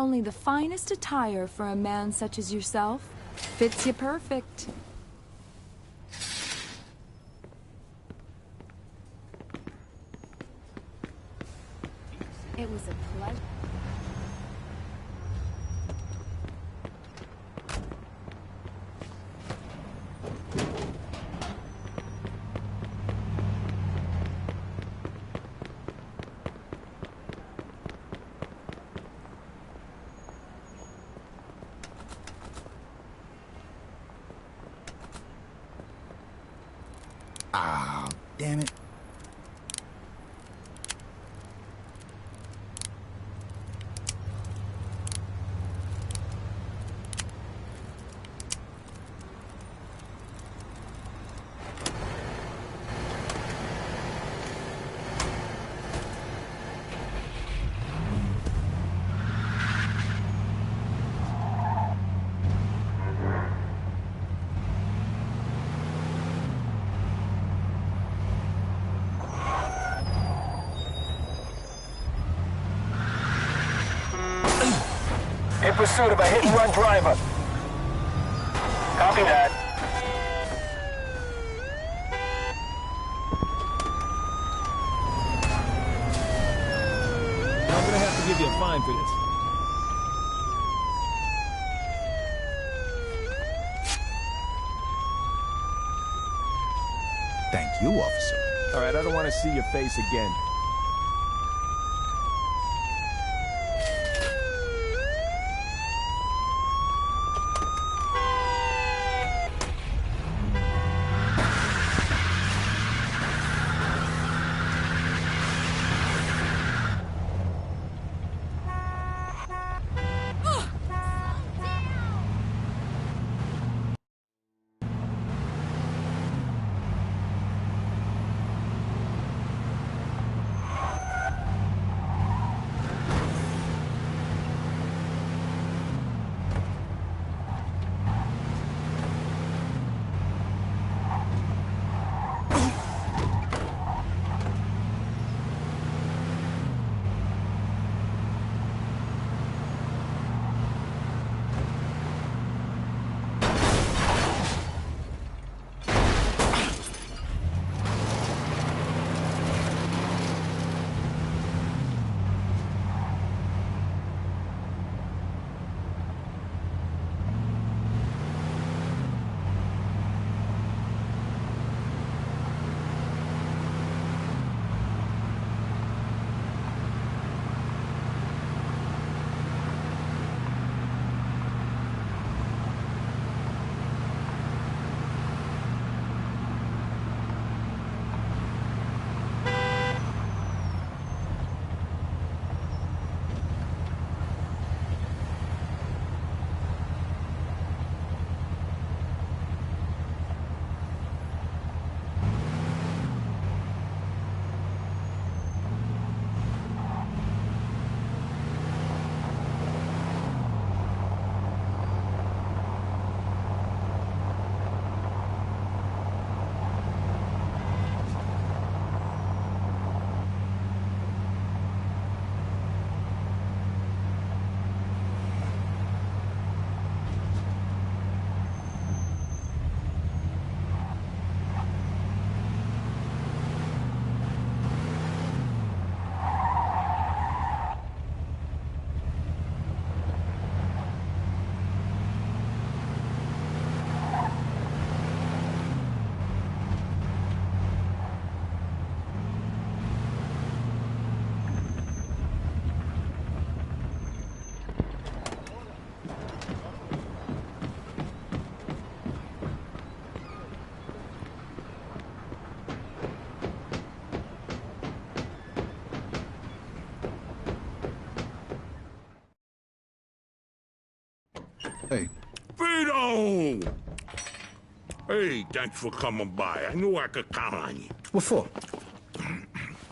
Only the finest attire for a man such as yourself. Fits you perfect. It was a pleasure. Ah, damn it. In pursuit of a hit-and-run driver. Copy that. I'm gonna have to give you a fine for this. Thank you, officer. All right, I don't want to see your face again. Hey. Vito! Hey, thanks for coming by. I knew I could count on you. What for?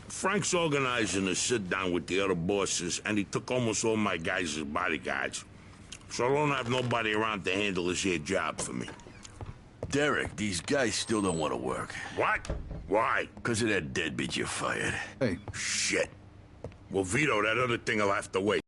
Frank's organizing a sit-down with the other bosses, and he took almost all my guys as bodyguards. So I don't have nobody around to handle this here job for me. Derek, these guys still don't want to work. What? Why? Because of that deadbeat you fired. Hey. Shit. Well, Vito, that other thing'll have to wait.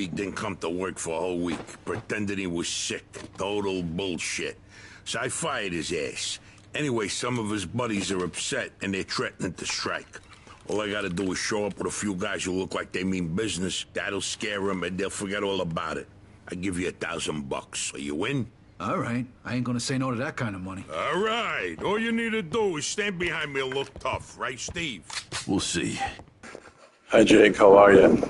Debbie didn't come to work for a whole week, pretending he was sick. Total bullshit. So I fired his ass. Anyway, some of his buddies are upset, and they're threatening to strike. All I gotta do is show up with a few guys who look like they mean business. That'll scare them, and they'll forget all about it. I give you $1,000. Are you in? All right. I ain't gonna say no to that kind of money. All right. All you need to do is stand behind me and look tough, right, Steve? We'll see. Hi Jake, how are you?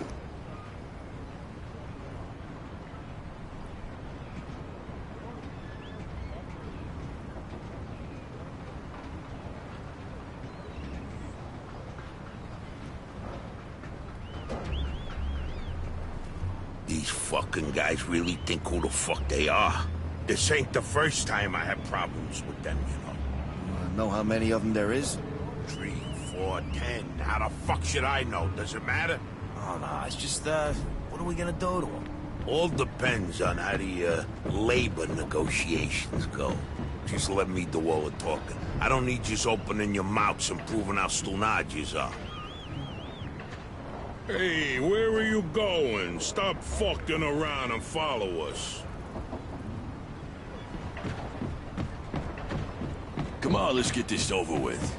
These fucking guys really think who the fuck they are. This ain't the first time I have problems with them, you know. Know how many of them there is? 3, 4, 10. How the fuck should I know? Does it matter? Oh, no, it's just, what are we gonna do to them? All depends on how the, labor negotiations go. Just let me do all the talking. I don't need you opening your mouths and proving how stunad you are. Hey, where are you going? Stop fucking around and follow us. Come on, let's get this over with.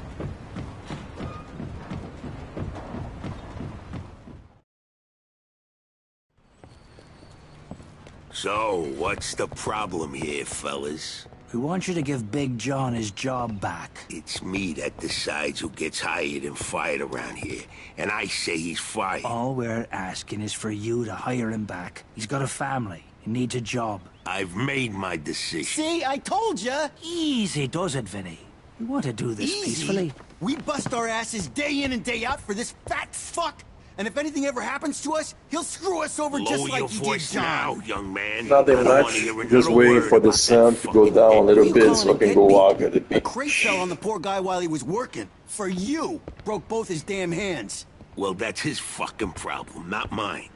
So, what's the problem here, fellas? We want you to give Big John his job back. It's me that decides who gets hired and fired around here. And I say he's fired. All we're asking is for you to hire him back. He's got a family. He needs a job. I've made my decision. See, I told ya! Easy does it, Vinny. We want to do this peacefully. We bust our asses day in and day out for this fat fuck! And if anything ever happens to us, he'll screw us over just like he did John. Now, young man. Nothing much. Just waiting for the sun to go down a little bit so I can go walk at the A beach. crate fell on the poor guy while he was working. For you! Broke both his damn hands. Well, that's his fucking problem, not mine.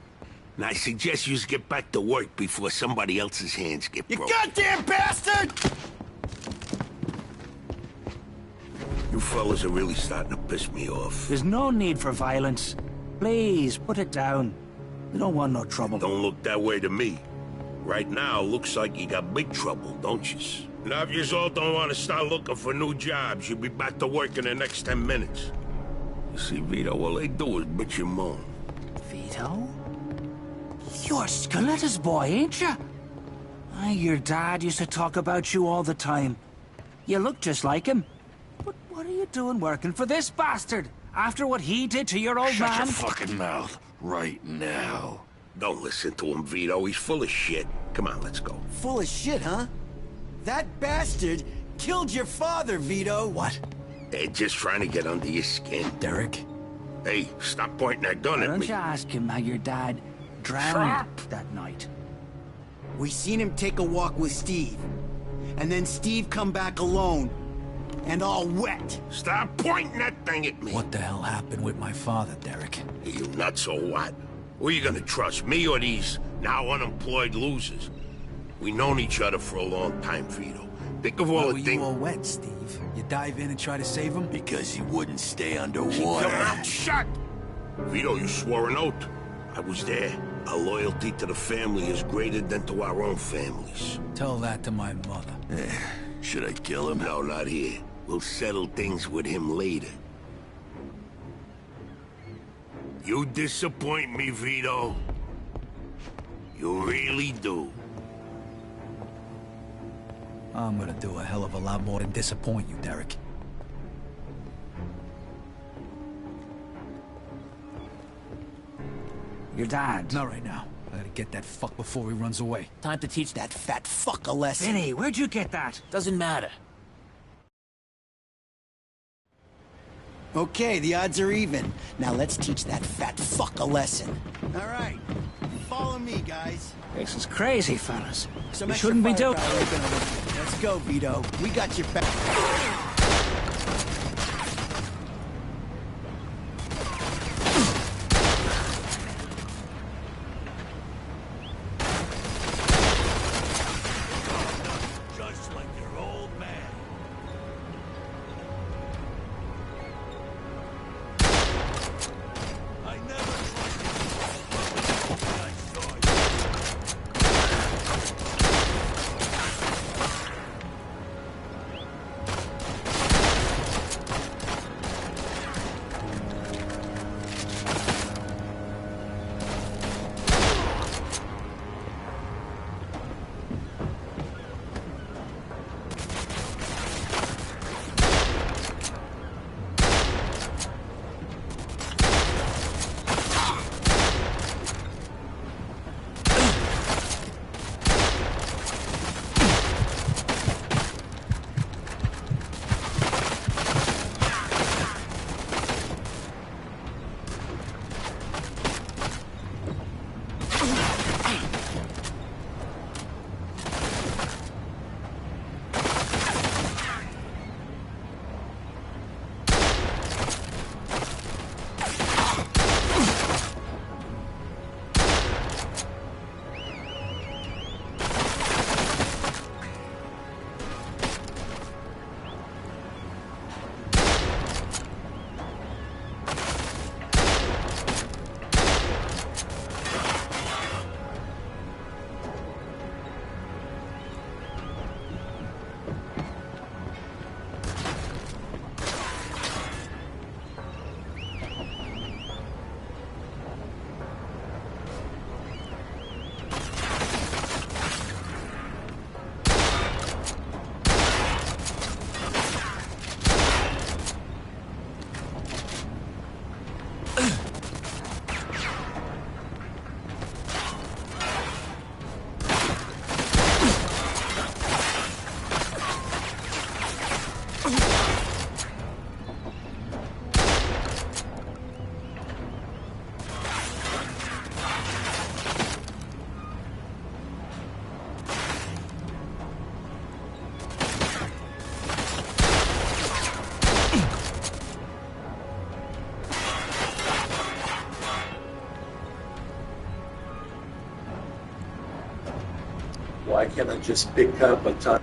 And I suggest you get back to work before somebody else's hands get You broken. goddamn bastard! You fellas are really starting to piss me off. There's no need for violence. Please, put it down. We don't want no trouble. Don't look that way to me. Right now, looks like you got big trouble, don't you? Now, if you all don't want to start looking for new jobs, you'll be back to work in the next 10 minutes. You see, Vito, all they do is bitch and moan. Vito? You're Scoletta's boy, ain't you? Your dad used to talk about you all the time. You look just like him. But what are you doing working for this bastard? After what he did to your old Shut man? your fucking mouth right now. Don't listen to him, Vito. He's full of shit. Come on, let's go. Full of shit, huh? That bastard killed your father, Vito. What? They're just trying to get under your skin. Derek? Hey, stop pointing that gun Why at don't me. you ask him how your dad drowned that night? We seen him take a walk with Steve. And then Steve come back alone. And all wet. Stop pointing that thing at me. What the hell happened with my father, Derek? Are you nuts or what? Who are you gonna trust, me or these now unemployed losers? We known each other for a long time, Vito. Think of all the things... all wet, Steve? You dive in and try to save him? Because he wouldn't stay Keep underwater. your mouth shut! Vito, you swore an oath. I was there. Our loyalty to the family is greater than to our own families. Tell that to my mother. Should I kill him? No, not here. We'll settle things with him later. You disappoint me, Vito. You really do. I'm gonna do a hell of a lot more than disappoint you, Derek. Your dad. Not right now. I gotta get that fuck before he runs away. Time to teach that fat fuck a lesson. Vinny, where'd you get that? Doesn't matter. Okay, the odds are even. Now let's teach that fat fuck a lesson. All right, follow me, guys. This is crazy, fellas. Some You extra shouldn't be doing... firepower ain't gonna work. Let's go, Vito. We got your back. Just like your old man. I never trusted you. I saw you. Why can't I just pick up a time?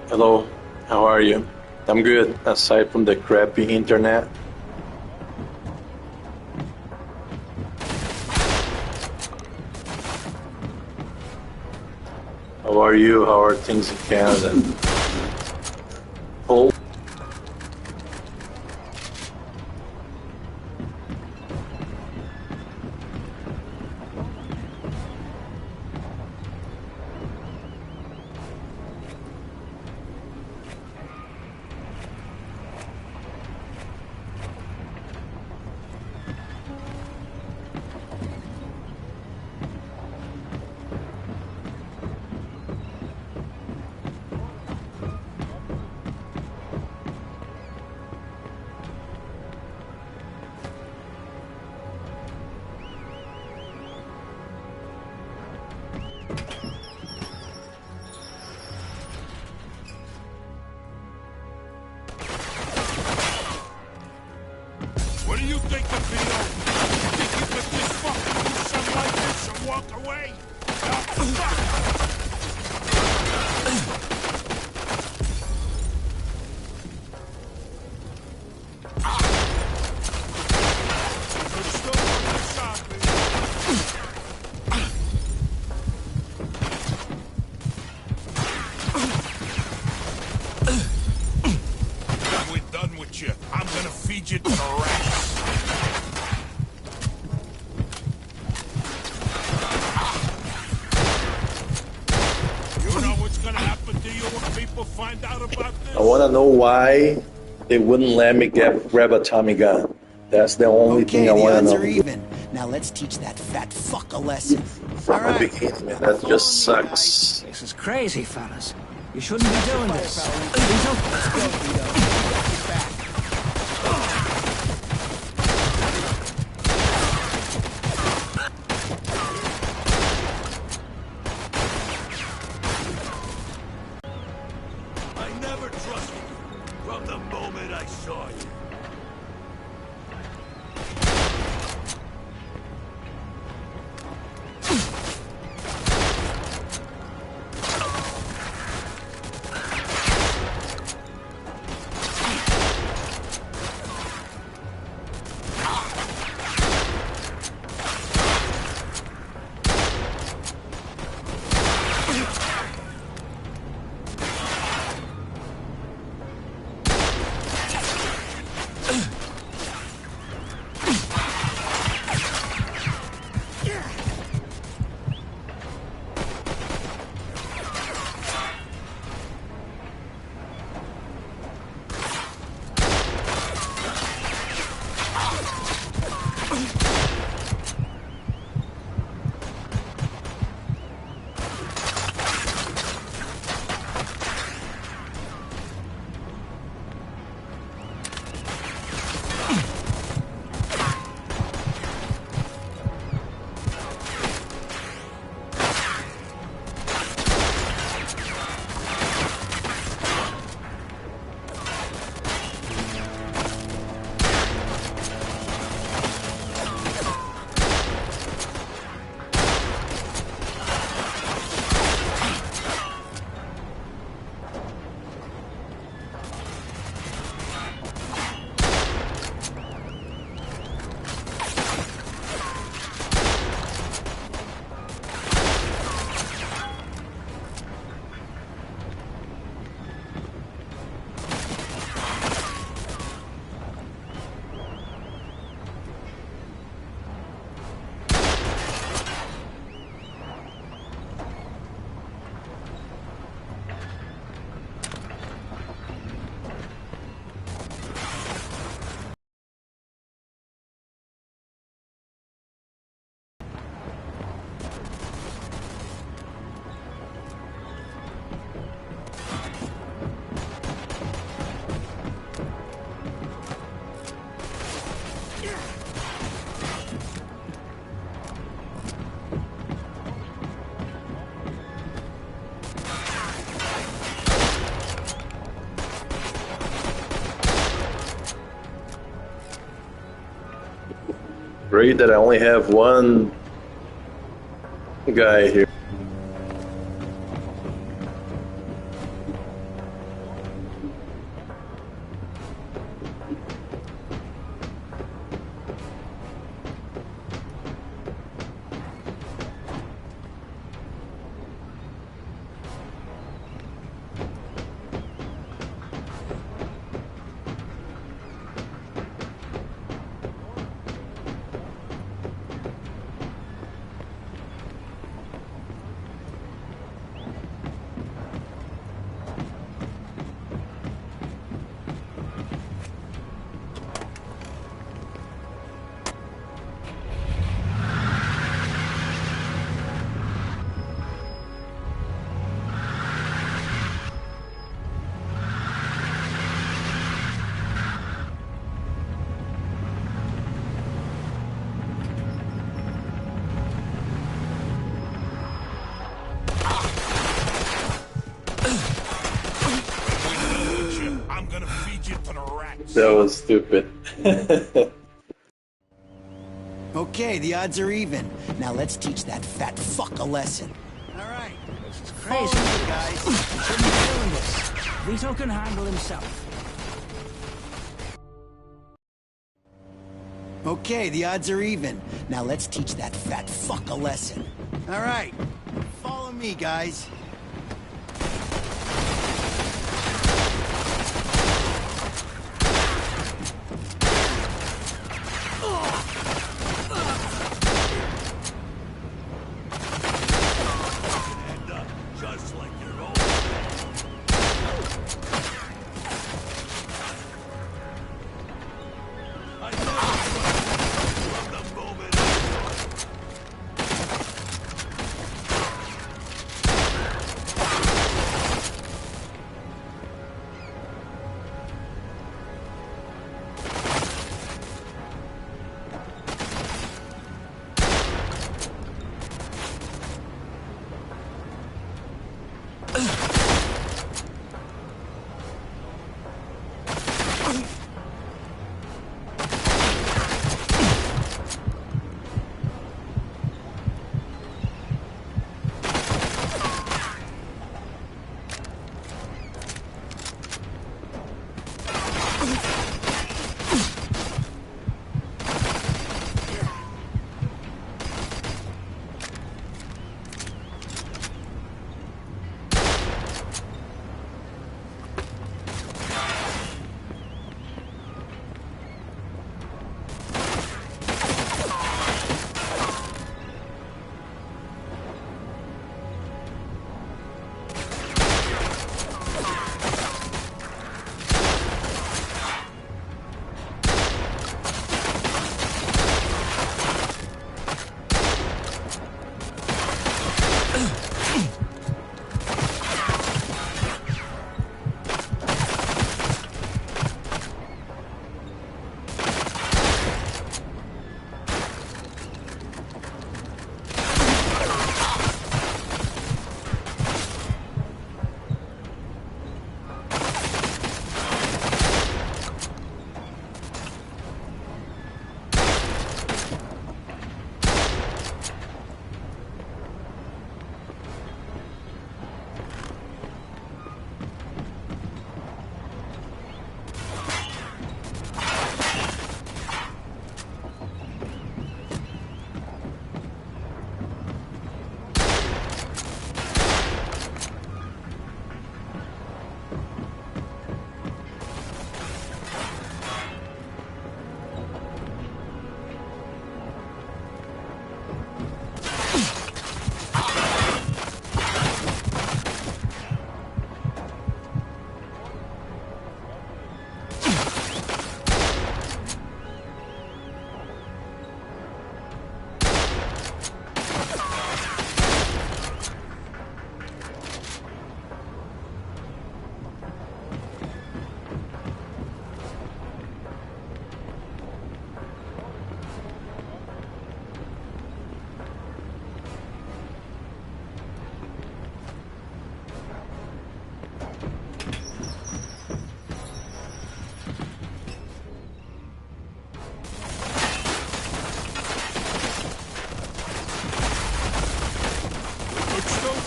Hello, how are you? I'm good, aside from the crappy internet. How are you? How are things in Canada? Cold? What do you think of me? You think you could just fucking do something like this and walk away? I'm gonna feed you to the rats. You know what's gonna happen to you when people find out about this? I wanna know why they wouldn't let me grab a Tommy gun. That's the only thing I wanna know. The odds are even. Now let's teach that fat fuck a lesson. From the beginning, man, that just sucks. This is crazy, fellas. You shouldn't be doing this. Let's go, Vito. From the moment I saw you. Great that I only have one guy here. That was stupid. Okay, the odds are even. Now let's teach that fat fuck a lesson. All right. This is Follow crazy. me, guys. You shouldn't be doing this. Vito can handle himself. Okay, the odds are even. Now let's teach that fat fuck a lesson. All right. Follow me, guys.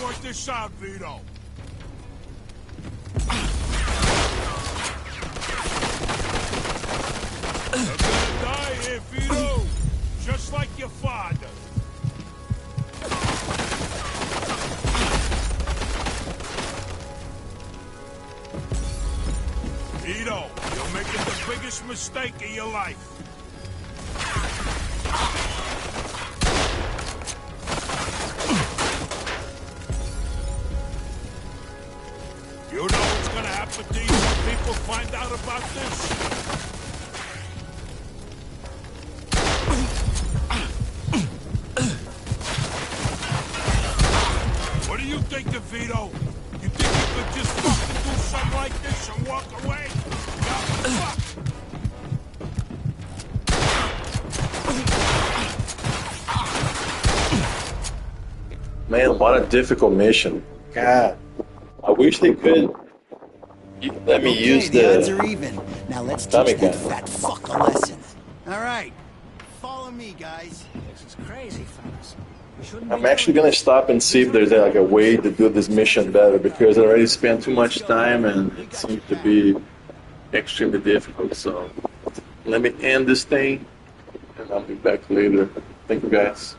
sort this out, Vito. You're gonna die here, Vito. Just like your father. Vito, you're making the biggest mistake of your life. You know what's gonna happen to you when people find out about this? What do you think, Vito? You think you could just fucking do something like this and walk away? Fuck! Man, what a difficult mission. God, I wish they could let me use the odds are even. Now let's teach that gun. fat fuck a lesson. All right, follow me, guys. This is crazy, fellas. I'm actually gonna stop and see if there's like a way to do this mission better, because I already spent too much time and it seems to be extremely difficult. So let me end this thing and I'll be back later. Thank you guys.